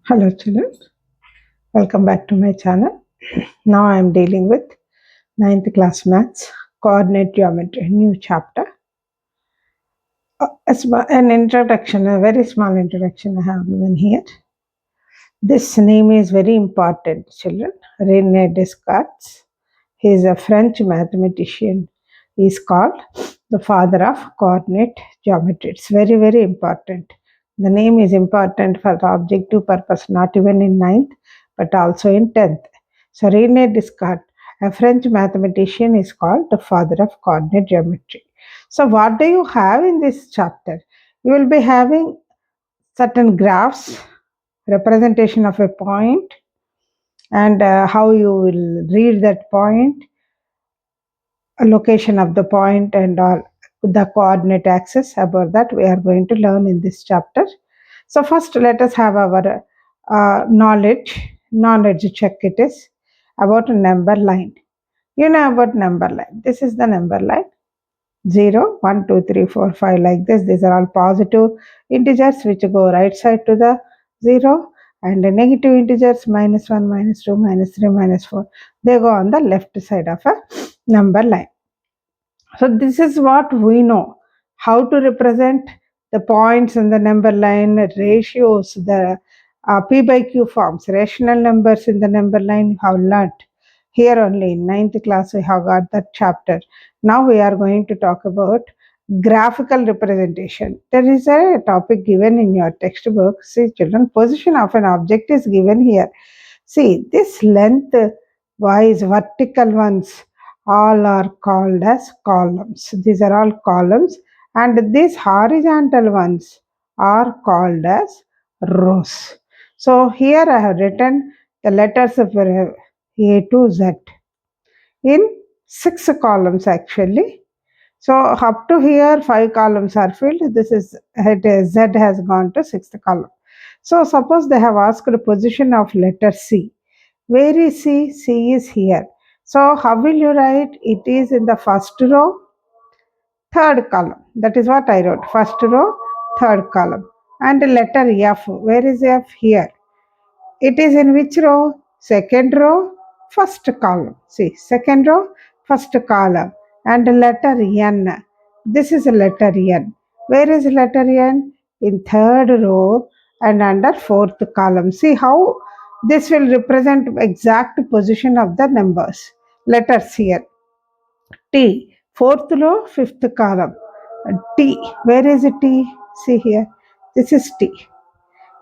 Hello children, welcome back to my channel. Now I am dealing with 9th class maths, coordinate geometry, new chapter. An introduction, a very small introduction I have given here. This name is very important children, René Descartes. He is a French mathematician. He is called the father of coordinate geometry. It's very important. The name is important for the objective purpose, not even in 9th, but also in 10th. So René Descartes, a French mathematician, is called the father of coordinate geometry. So what do you have in this chapter? You will be having certain graphs, representation of a point, and how you will read that point, a location of the point, and all the coordinate axis. About that we are going to learn in this chapter. So first let us have our knowledge check. It is about a number line. You know about number line. This is the number line. 0, 1, 2, 3, 4, 5, like this. These are all positive integers which go right side to the 0, and the negative integers minus 1, minus 2, minus 3, minus 4, they go on the left side of a number line. So this is what we know, how to represent the points in the number line, ratios, the p by q forms, rational numbers in the number line you have learnt. Here only in 9th class we have got that chapter. Now we are going to talk about graphical representation. There is a topic given in your textbook. See children, position of an object is given here. See, this length wise vertical ones all are called as columns. These are all columns, and these horizontal ones are called as rows. So here I have written the letters of A to Z in 6 columns actually. So up to here 5 columns are filled. Z has gone to 6th column. So suppose they have asked the position of letter C. Where is C? C is here. So how will you write? It is in the first row, third column. That is what I wrote. First row, third column. And letter F. Where is F? Here. It is in which row? Second row, first column. See, second row, first column. And letter N. This is letter N. Where is letter N? In third row and under fourth column. See how this will represent exact position of the numbers. Letters here. T. Fourth row, fifth column. T. Where is T? See here. This is T.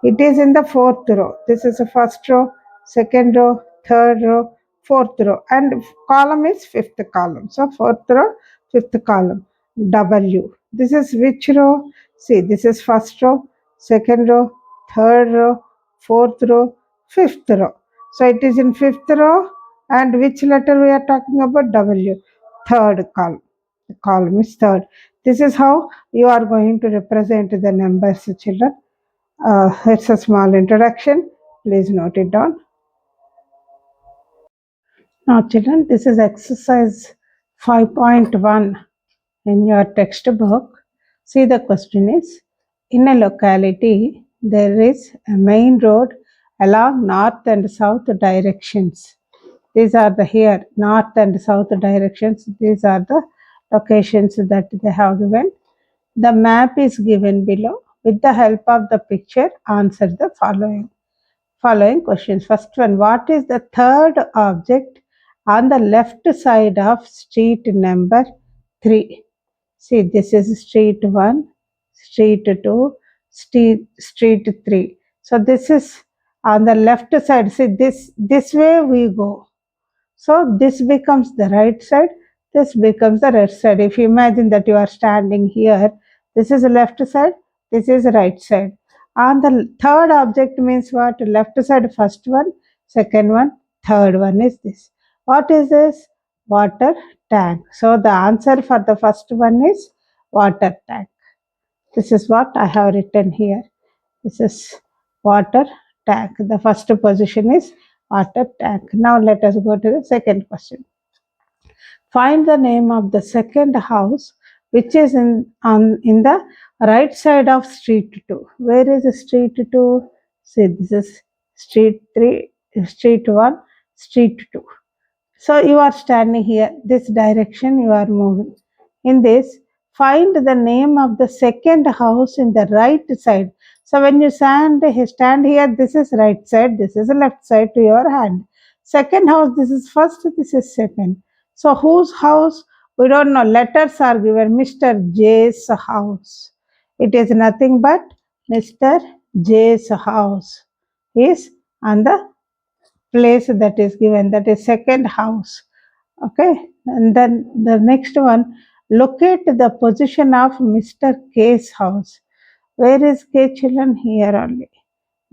It is in the fourth row. This is the first row, second row, third row, fourth row, and column is fifth column. So fourth row, fifth column. W. This is which row? See, this is first row, second row, third row, fourth row, fifth row. So it is in fifth row, and which letter we are talking about? W. Third column. The column is third. This is how you are going to represent the numbers, children. It's a small introduction. Please note it down. Now, children, this is exercise 5.1 in your textbook. See, the question is, in a locality, there is a main road along north and south directions. These are the here, north and south directions. These are the locations that they have given. The map is given below. With the help of the picture, answer the following questions. First one, what is the third object on the left side of street number 3? See, this is street 1, street 2, street 3. So this is on the left side. See, this way we go. So this becomes the right side, this becomes the right side. If you imagine that you are standing here, this is the left side, this is the right side. On the third object means what? Left side, first one, second one, third one is this. What is this? Water tank. So the answer for the first one is water tank. This is what I have written here. This is water tank. The first position is water tank. Now let us go to the second question. Find the name of the second house which is in the right side of street 2. Where is street 2? See, this is street 3, street 1, street 2. So you are standing here, this direction you are moving. In this, find the name of the second house in the right side. So when you stand here, this is right side, this is left side to your hand. Second house, this is first, this is second. So whose house? We don't know. Letters are given. Mr. J's house. It is nothing but Mr. J's house is on the place that is given, that is second house. Okay, and then the next one, locate the position of Mr. K's house. Where is K, children? Here only.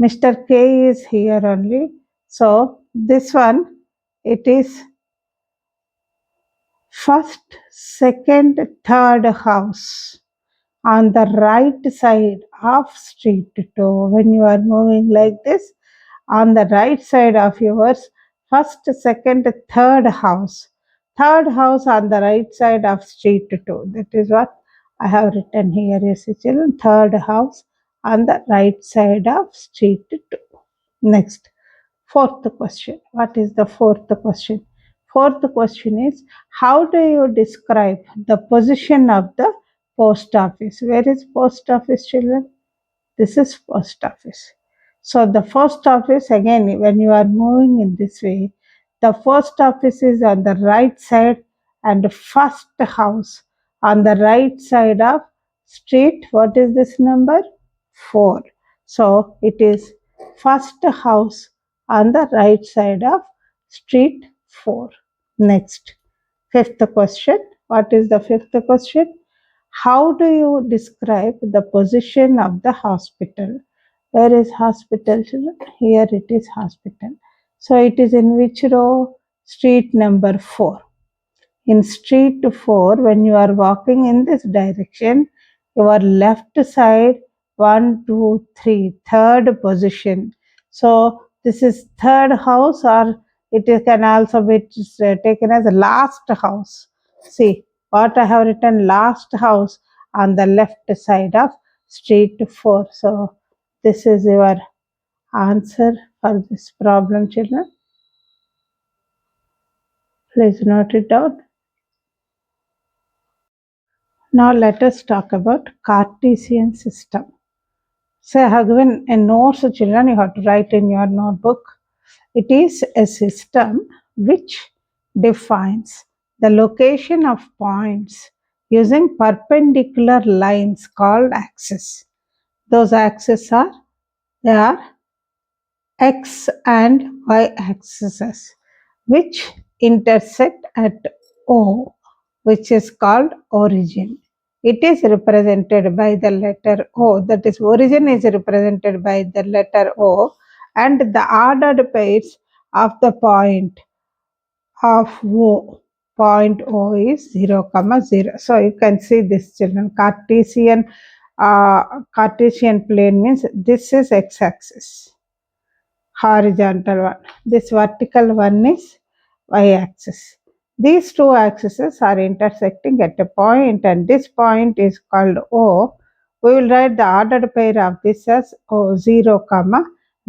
Mr. K is here only. So this one, it is first, second, third house on the right side of street 2. When you are moving like this, on the right side of yours, first, second, third house. Third house on the right side of street 2. That is what I have written here. Yes, children. Third house on the right side of street 2. Next, fourth question. What is the fourth question? Fourth question is, how do you describe the position of the post office? Where is post office, children? This is post office. So the post office, again, when you are moving in this way, the post office is on the right side and first house on the right side of street. What is this number? 4. So it is first house on the right side of street 4. Next, fifth question. What is the fifth question? How do you describe the position of the hospital? Where is hospital, children? Here it is hospital. So it is in which row? Street number 4. In street 4, when you are walking in this direction, your left side, 1, 2, 3, third position. So this is third house, or it can also be taken as last house. See what I have written, last house on the left side of street 4. So this is your answer for this problem, children. Please note it down. Now let us talk about Cartesian system. So I have given a note, so children, you have to write in your notebook. It is a system which defines the location of points using perpendicular lines called axes. Those axes are, they are x and y axes which intersect at O, which is called origin. It is represented by the letter O, that is, origin is represented by the letter O, and the ordered pairs of the point of O. Point O is 0, 0. So you can see this, children. Cartesian plane means this is x-axis, horizontal one. This vertical one is y-axis. These two axes are intersecting at a point, and this point is called O. We will write the ordered pair of this as O, 0,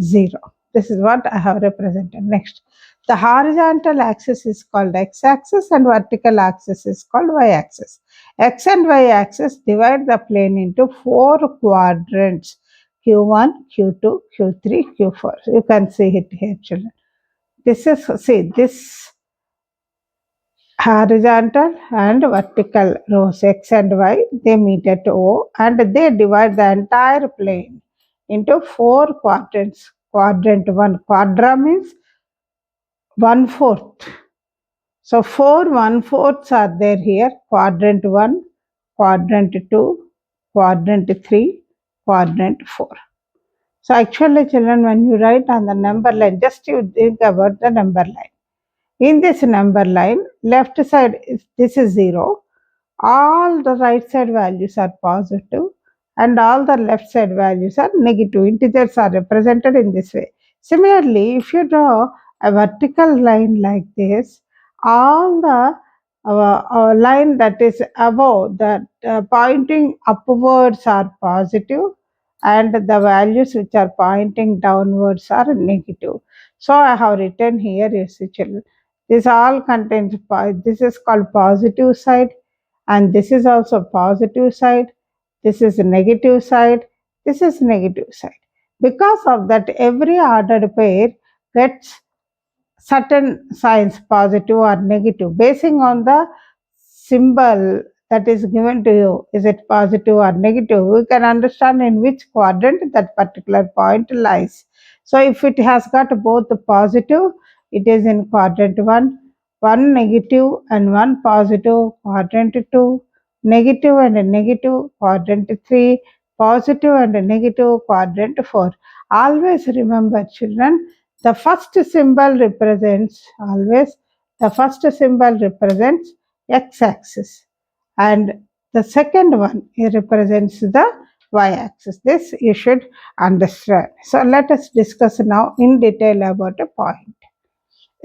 0. This is what I have represented. Next, the horizontal axis is called x-axis and vertical axis is called y-axis. X and y-axis divide the plane into 4 quadrants: Q1, Q2, Q3, Q4. You can see it here, children. This is, see, this horizontal and vertical rows x and y, they meet at O and they divide the entire plane into 4 quadrants. Quadrant 1, quadra means 1/4. So 4 1/4s are there here: quadrant 1, quadrant 2, quadrant 3, quadrant 4. So actually, children, when you write on the number line, just you think about the number line. In this number line, left side, this is 0. All the right side values are positive and all the left side values are negative. Integers are represented in this way. Similarly, if you draw a vertical line like this, all the line that is above, that pointing upwards, are positive, and the values which are pointing downwards are negative. So I have written here, yes, children. This all contains, this is called positive side, and this is also positive side. This is negative side. This is negative side. Because of that, every ordered pair gets certain signs, positive or negative, basing on the symbol that is given to you. Is it positive or negative? We can understand in which quadrant that particular point lies. So if it has got both positive, it is in quadrant 1, one negative and one positive, quadrant 2, negative and a negative, quadrant 3, positive and a negative, quadrant 4. Always remember, children, the first symbol represents, always the first symbol represents x-axis, and the second one represents the y-axis. This you should understand. So let us discuss now in detail about a point.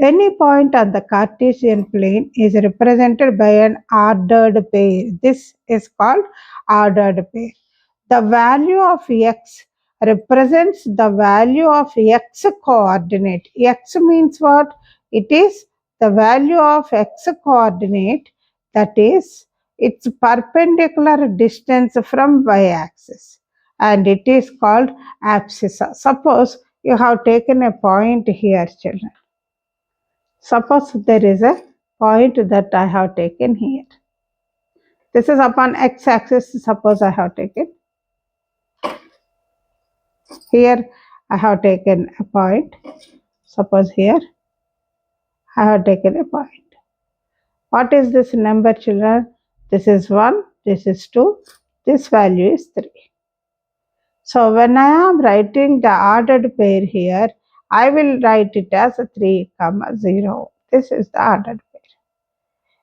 Any point on the Cartesian plane is represented by an ordered pair. This is called ordered pair. The value of x represents the value of x coordinate. X means what? It is the value of x coordinate, that is its perpendicular distance from y axis, and it is called abscissa. Suppose you have taken a point here, children. Suppose there is a point that I have taken here. This is upon x axis. Suppose I have taken. Here I have taken a point. Suppose here I have taken a point. What is this number, children? This is 1, this is 2, this value is 3. So when I am writing the ordered pair here, I will write it as 3, 0. This is the ordered pair.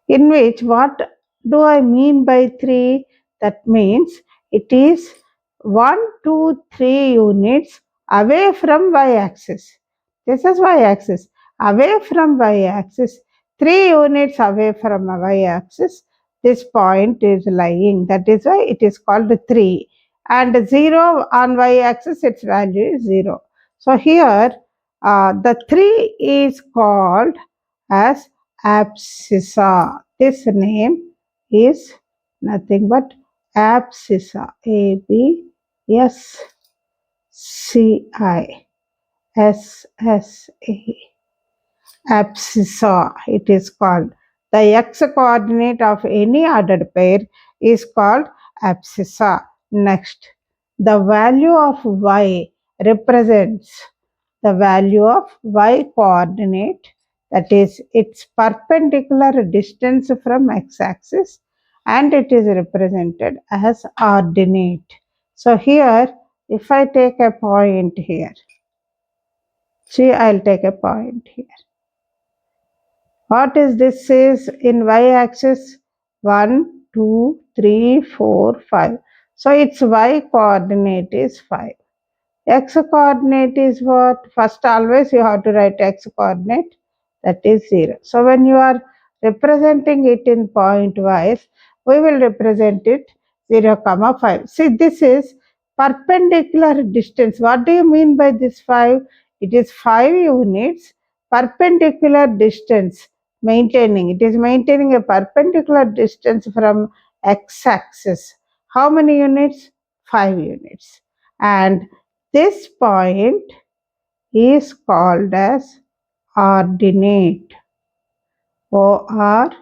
In which, what do I mean by 3? That means it is 1, 2, 3 units away from y-axis. This is y-axis. Away from y-axis, 3 units away from y-axis, this point is lying. That is why it is called 3. And 0 on y-axis, its value is 0. So here, the 3 is called as abscissa. This name is nothing but abscissa. A-B-S-C-I-S-S-A. Abscissa, it is called. The x coordinate of any ordered pair is called abscissa. Next, the value of y represents the value of y coordinate, that is its perpendicular distance from x-axis, and it is represented as ordinate. So here, if I take a point here, see, I'll take a point here. What is this is in y-axis? 1, 2, 3, 4, 5. So its y coordinate is 5. X coordinate is what? First, always you have to write x coordinate, that is 0. So when you are representing it in point wise, we will represent it 0, 5. See, this is perpendicular distance. What do you mean by this 5? It is 5 units perpendicular distance maintaining. It is maintaining a perpendicular distance from x-axis. How many units? 5 units. And this point is called as ordinate. O-R-D-I-N-A-T-E.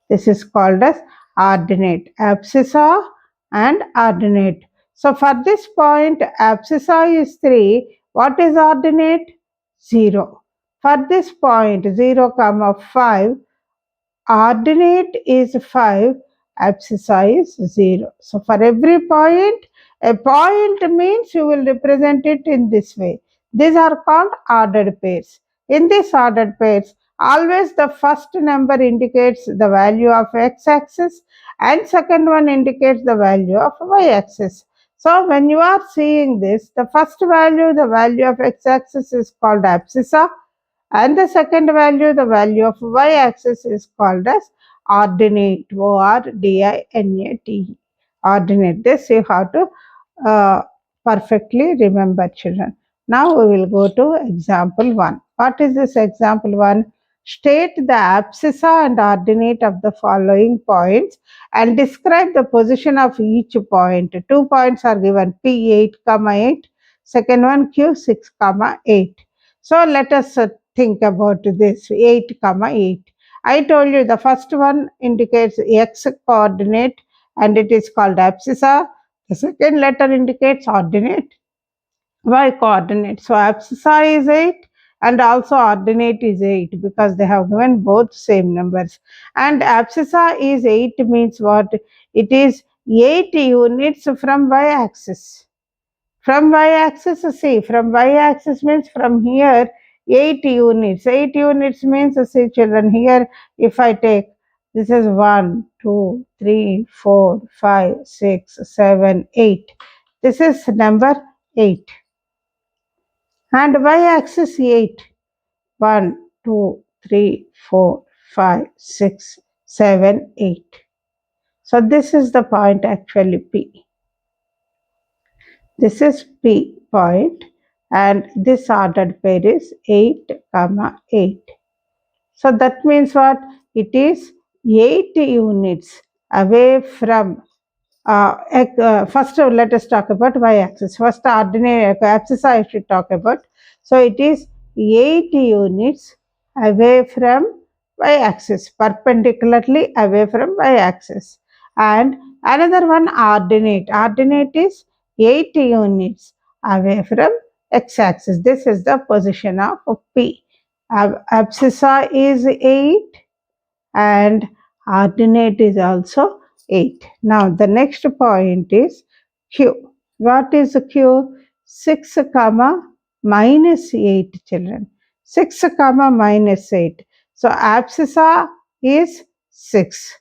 This is called as ordinate. Abscissa and ordinate. So for this point, abscissa is 3. What is ordinate? 0. For this point, 0, 5, ordinate is 5, abscissa is 0. So for every point, a point means you will represent it in this way. These are called ordered pairs. In these ordered pairs, always the first number indicates the value of x-axis and second one indicates the value of y-axis. So when you are seeing this, the first value, the value of x-axis is called abscissa, and the second value, the value of y-axis is called as ordinate, Ordinate, ordinate. This you have to uh, perfectly remember, children. Now we will go to example 1. What is this example 1? State the abscissa and ordinate of the following points and describe the position of each point. 2 points are given, P8, 8. Second one, Q6, 8. So let us think about this 8, 8. I told you the first one indicates x coordinate and it is called abscissa. The second letter indicates ordinate, y coordinate. So abscissa is 8 and also ordinate is 8 because they have given both same numbers. And abscissa is 8 means what? It is 8 units from y axis. From y-axis, see, from y-axis means from here 8 units. 8 units means, see children, here if I take, this is 1, 2, 3, 4, 5, 6, 7, 8. This is number 8. And y-axis 8. 1, 2, 3, 4, 5, 6, 7, 8. So this is the point actually P. This is P point and this ordered pair is 8, 8. So that means what? It is 8 units away from first let us talk about y-axis. First ordinate abscissa I should talk about. So it is 8 units away from y-axis, perpendicularly away from y-axis. And another one ordinate. Ordinate is 8 units away from x-axis. This is the position of P. Abscissa is 8 and ordinate is also 8. Now the next point is Q. What is Q? 6 comma minus 8 children. 6 comma minus 8. So abscissa is 6.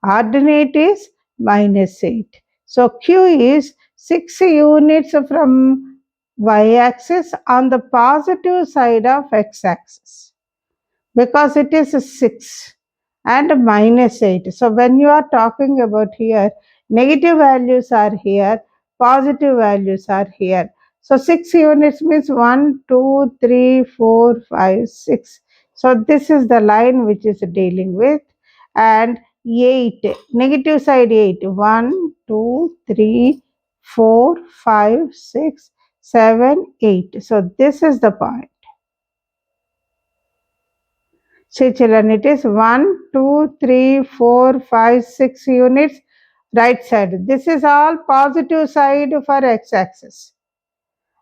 Ordinate is minus 8. So Q is 6 units from y-axis on the positive side of x-axis because it is 6 and minus 8. So when you are talking about here, negative values are here, positive values are here. So 6 units means 1, 2, 3, 4, 5, 6. So this is the line which is dealing with. And 8, negative side 8, 1, 2, 3, 4, 5, 6, 7, 8. So this is the point. See children, it is 1, 2, 3, 4, 5, 6 units right side. This is all positive side for x-axis.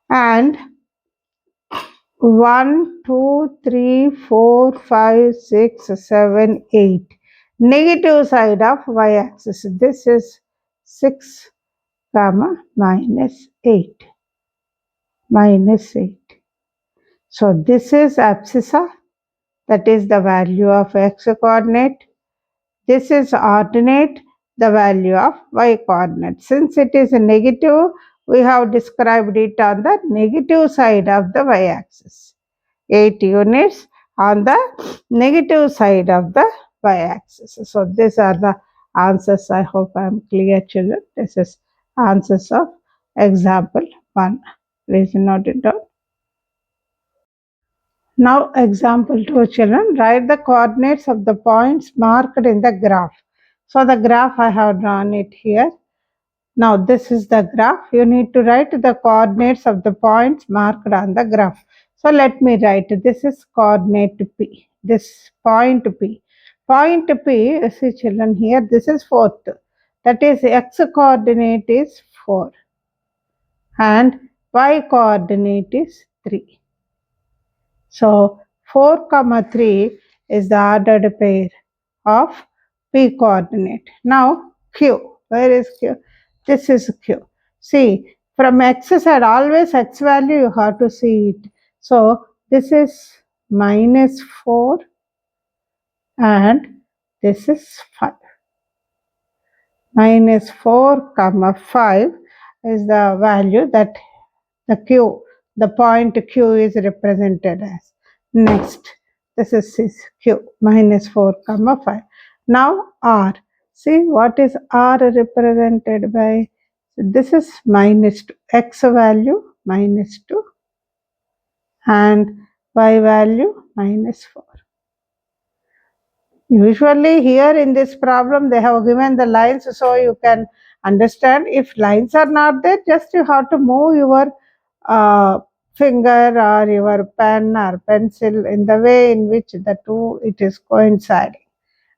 And 1, 2, 3, 4, 5, 6, 7, 8. Negative side of y-axis. This is 6 comma minus 8. Minus 8. So this is abscissa. That is the value of x coordinate. This is ordinate, the value of y coordinate. Since it is a negative, we have described it on the negative side of the y axis. 8 units on the negative side of the y axis. So these are the answers. I hope I am clear, children. This is answers of example 1. Please note it down. Now example 2 children, write the coordinates of the points marked in the graph. So the graph I have drawn it here. Now this is the graph. You need to write the coordinates of the points marked on the graph. So let me write, this is coordinate P, this point P. Point P, see children here, this is 4th. That is x coordinate is 4 and y coordinate is 3. So 4, 3 is the ordered pair of P coordinate. Now Q, where is Q? This is Q. See, from x side, always x value you have to see it. So this is minus 4 and this is 5. Minus 4, 5 is the value that the Q, the point Q is represented as. Next, this is Q, minus 4, 5. Now r. See what is r represented by? This is -2, x value -2 and y value -4. Usually here in this problem they have given the lines, so you can understand. If lines are not there, just you have to move your finger or your pen or pencil in the way in which the two it is coinciding.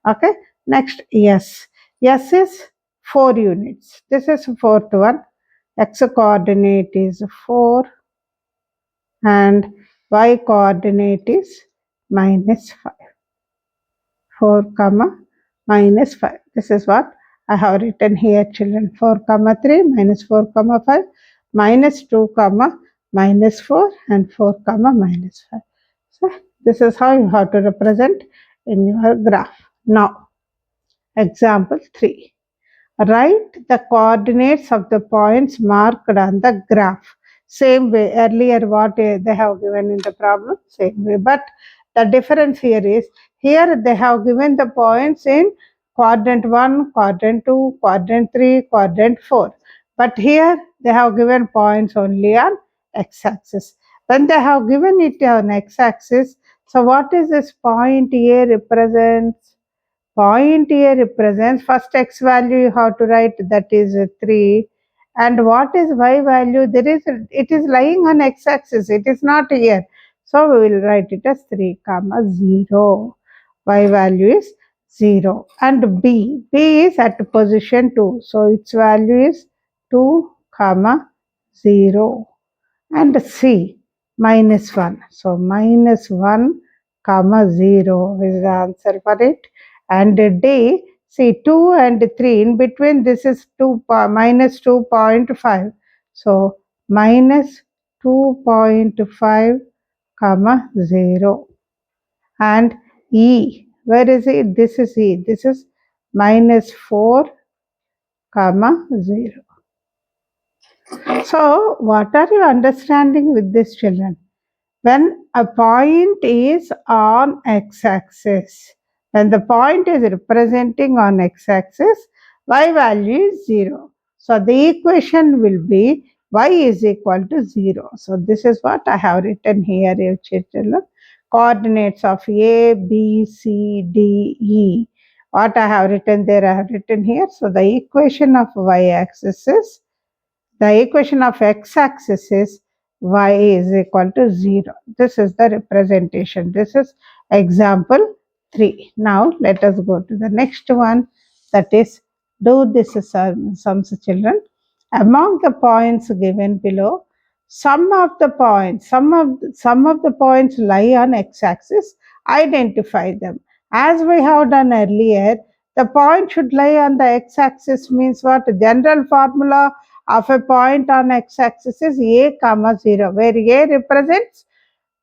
Okay, next yes. Yes is 4 units. This is fourth one. X coordinate is 4 and y coordinate is -5. 4 comma -5. This is what I have written here, children. 4 comma 3 -4 comma 5 -2 comma -4 and 4 comma -5. So this is how you have to represent in your graph. Now example 3. Write the coordinates of the points marked on the graph. Same way, earlier what they have given in the problem, same way. But the difference here is, here they have given the points in quadrant 1, quadrant 2, quadrant 3, quadrant 4. But here they have given points only on x-axis. When they have given it on x-axis, so what is this point here represents? Point here represents first x value you have to write, that is 3, and what is y value? It is lying on x-axis, it is not here, so we will write it as 3 comma 0. Y value is 0, and b is at position 2, so its value is 2 comma 0, and c -1, so -1 comma 0 is the answer for it. And d, see 2 and 3 in between, this is -2.5, so -2.5 comma 0. And e, where is it? This is e, this is -4 comma 0. So what are you understanding with this, children? When a point is on x-axis, when the point is representing on x-axis, y value is 0. So the equation will be y is equal to 0. So this is what I have written here, children. Coordinates of A, B, C, D, E. What I have written there, I have written here. So the equation of y-axis is, the equation of x-axis is y is equal to 0. This is the representation. This is example 3. Now let us go to the next one, that is, do this sums, children. Among the points given below, some of the points lie on x-axis. Identify them. As we have done earlier, the point should lie on the x-axis means what? General formula of a point on x-axis is a comma 0, where a represents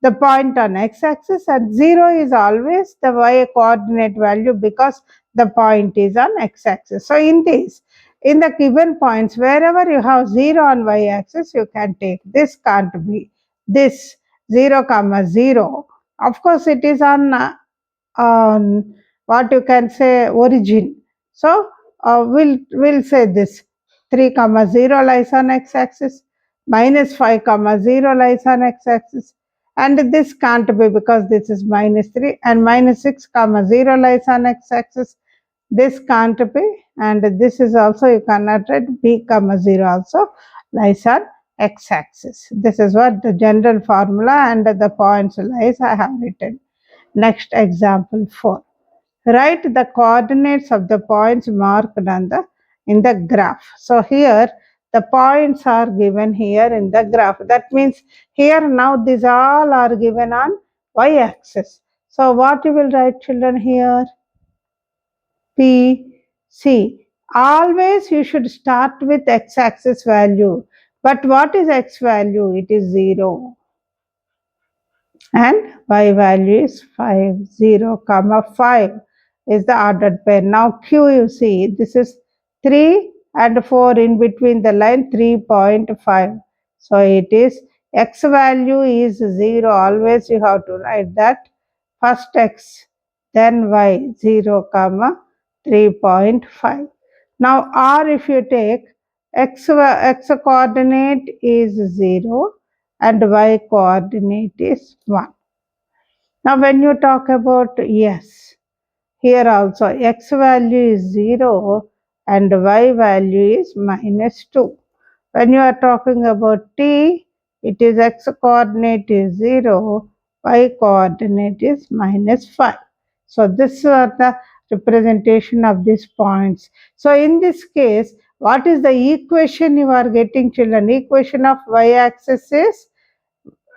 the point on x-axis and 0 is always the y coordinate value because the point is on x-axis. So in the given points, wherever you have 0 on y-axis, you can take. This can't be. This 0 comma 0. Of course, it is on what you can say origin. So we'll say this 3 comma 0 lies on x-axis, -5 comma 0 lies on x-axis, and this can't be because this is -3, and -6 comma 0 lies on x-axis. This can't be, and this is also you cannot write. B comma 0 also lies on x-axis. This is what the general formula and the points lies I have written. Next example 4. Write the coordinates of the points marked on in the graph. So here the points are given here in the graph. That means here now these all are given on y-axis. So what you will write, children, here? P, C. Always you should start with x-axis value. But what is x value? It is 0. And y value is 5. 0 comma 5 is the ordered pair. Now Q, you see, this is 3 and 4 in between the line, 3.5. So it is x value is 0. Always you have to write that. First x, then y, 0 comma 3.5. Now R, if you take x coordinate is 0 and y coordinate is 1. Now when you talk about S, here also x value is 0 and y value is -2. When you are talking about t, it is x coordinate is 0, y coordinate is -5. So this are the representation of these points. So in this case, what is the equation you are getting, children? Equation of y-axis is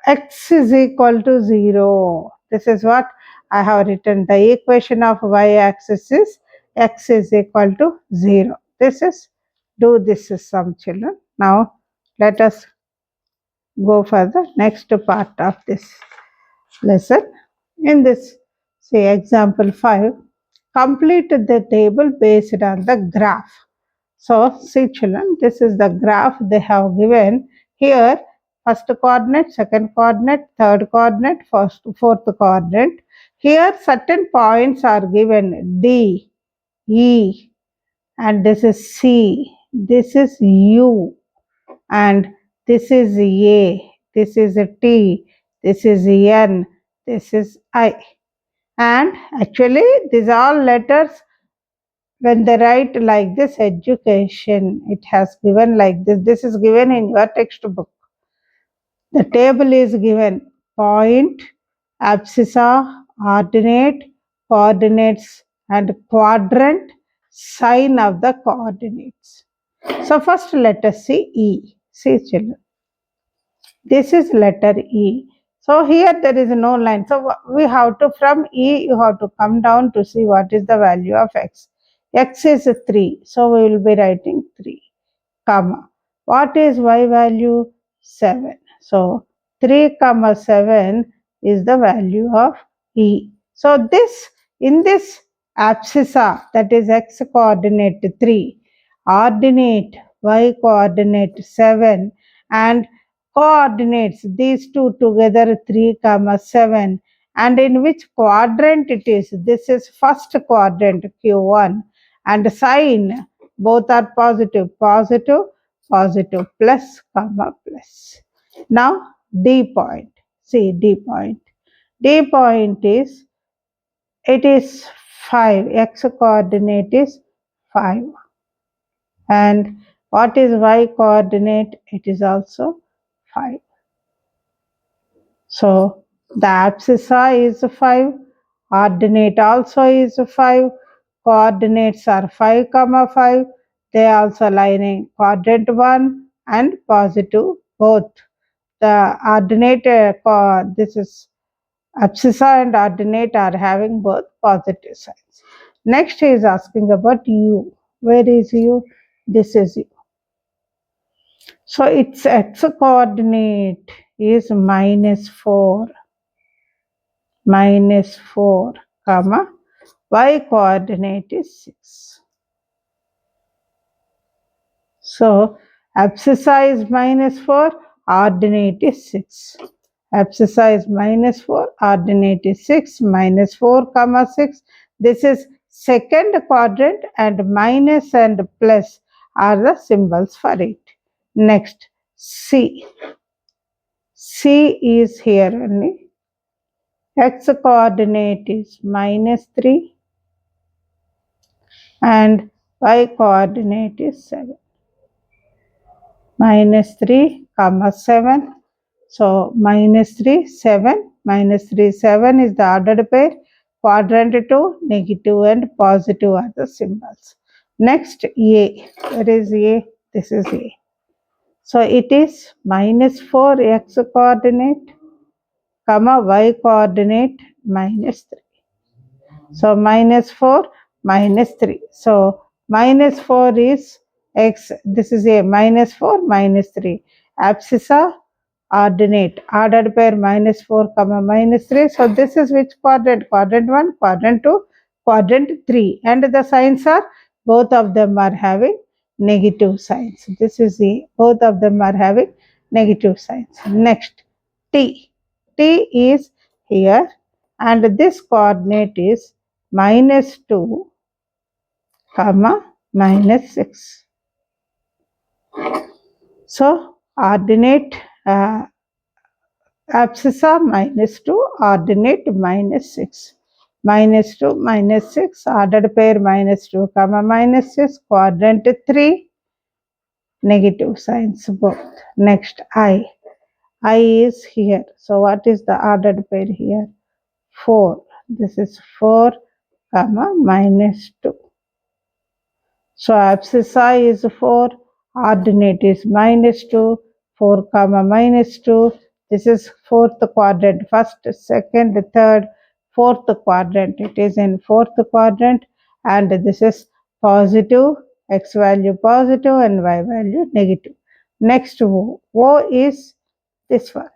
x is equal to 0. This is what I have written. The equation of y-axis is x is equal to 0. This is, do this is some, children. Now let us go for the next part of this lesson. In this, say example 5, complete the table based on the graph. So see, children, this is the graph they have given here. First coordinate, second coordinate, third coordinate, fourth coordinate. Here certain points are given, D, E, and this is C, this is U, and this is A, this is a T, this is N, this is I. And actually these are letters. When they write like this, education, it has given like this. This is given in your textbook. The table is given point, abscissa, ordinate, coordinates, and quadrant, sign of the coordinates. So first let us see E. See, children, this is letter E. So here there is no line. So we have to, from E, you have to come down to see what is the value of x. X is 3. So we will be writing 3, comma. What is y value? 7. So 3, comma 7 is the value of E. So this, in this abscissa, that is x coordinate 3, ordinate y coordinate 7, and coordinates these two together 3, comma 7, and in which quadrant it is? This is first quadrant, Q1, and sign, both are positive, positive, positive, plus, comma, plus. Now D point, see D point. D point is, it is 5, x coordinate is 5, and what is y coordinate? It is also 5. So the abscissa is 5, ordinate also is 5, coordinates are 5, comma 5. They also lie in quadrant 1 and positive both. The ordinate, this is abscissa and ordinate are having both positive signs. Next he is asking about U. Where is U? This is U. So its x coordinate is -4, comma, y coordinate is 6. So abscissa is -4, ordinate is 6. Abscissa is -4, ordinate is 6, -4, comma 6. This is second quadrant, and minus and plus are the symbols for it. Next, C. C is here only. X coordinate is -3 and y coordinate is 7. -3, comma 7. So -3, 7, -3, 7 is the ordered pair. Quadrant 2, negative and positive are the symbols. Next, A. Where is A? This is A. So it is -4 x coordinate, comma y coordinate -3. So -4, -3. So -4 is x. This is a -4, -3. Abscissa, ordinate, ordered pair -4, comma -3. So this is which quadrant? Quadrant 1, quadrant 2, quadrant 3. And the signs are, both of them are having negative signs. This is a, both of them are having negative signs. Next, T. T is here, and this coordinate is -2, comma, minus 6. So, ordinate abscissa minus 2, ordinate minus 6. Minus 2, minus 6, ordered pair minus 2, comma, minus 6, quadrant 3, negative signs both. Next, I. I is here. So, what is the ordered pair here? 4. This is 4, comma, minus 2. So abscissa is 4, ordinate is minus 2, 4 comma minus 2. This is fourth quadrant, first, second, third, fourth quadrant. It is in fourth quadrant, and this is positive, x value positive and y value negative. Next O is this one.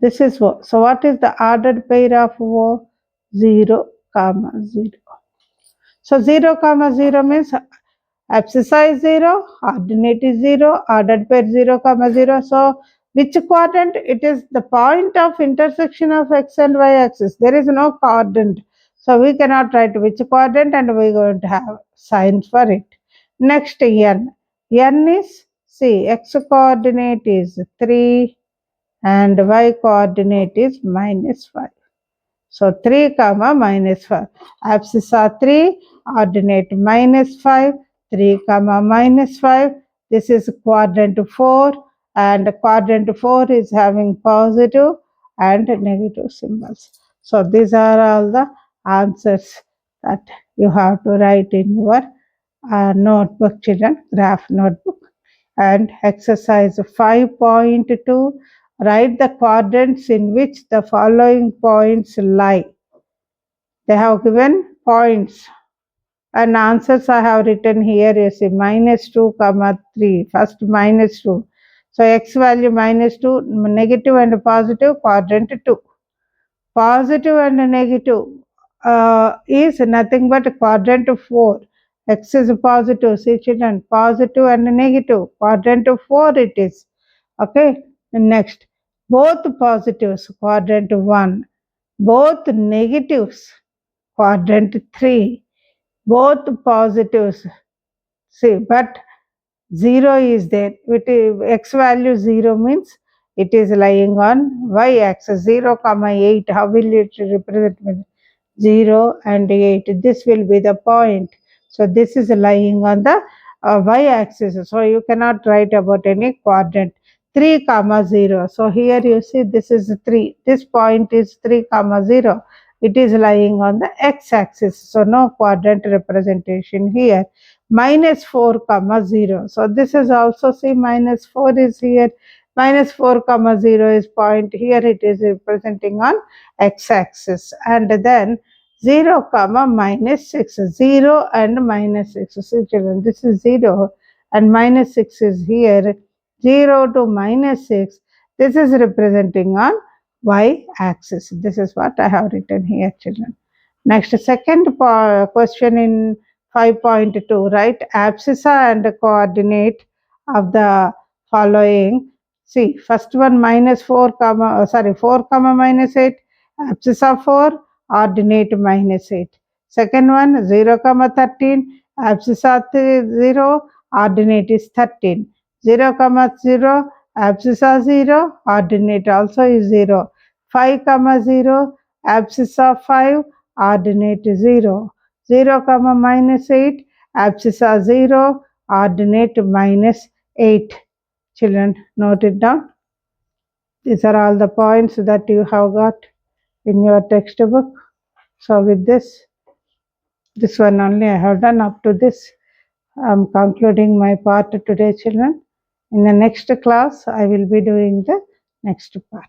This is O. So what is the ordered pair of O? 0, comma 0. So 0, comma 0 means abscissa is 0, ordinate is 0, ordered pair 0, comma 0. So which quadrant? It is the point of intersection of x and y axis. There is no quadrant. So we cannot write which quadrant, and we are going to have signs for it. Next, n. N is, see, x coordinate is 3 and y coordinate is minus 5. So 3 comma minus 5. Abscissa 3, ordinate minus 5, 3 comma minus 5. This is quadrant 4, and quadrant 4 is having positive and negative symbols. So these are all the answers that you have to write in your notebook, children, graph notebook. And exercise 5.2, write the quadrants in which the following points lie. They have given points, and answers I have written here is minus 2 comma 3. First minus 2. So x value minus 2, negative and positive, quadrant 2. Positive and negative is nothing but quadrant 4. X is positive, see children, positive and negative, quadrant 4 it is. Okay, next, both positives, quadrant 1, both negatives, quadrant 3, both positives, see, but 0 is there. X value 0 means it is lying on y axis. 0 comma 8, how will it represent? 0 and 8, this will be the point. So this is lying on the y axis, so you cannot write about any quadrant. 3 comma 0, so here you see this is 3, this point is 3 comma 0, it is lying on the x axis, so no quadrant representation here. Minus 4 comma 0, so this is also, see, minus 4 is here, minus 4 comma 0 is point, here it is representing on x axis. And then 0 comma minus 6, 0 and minus 6. See children, this is 0 and minus 6 is here. 0 to minus 6, this is representing on y axis. This is what I have written here, children. Next, second question in 5.2, write abscissa and coordinate of the following. See, first one minus 4 comma, 4 comma minus 8, abscissa 4, ordinate minus 8. Second one 0 comma 13, abscissa 0, ordinate is 13. 0 comma 0, abscissa 0, ordinate also is 0. 5 comma 0, abscissa 5, ordinate 0. 0 comma minus 8, abscissa 0, ordinate minus 8. Children, note it down. These are all the points that you have got in your textbook. So with this one only I have done up to this. I am concluding my part today, children. In the next class, I will be doing the next part.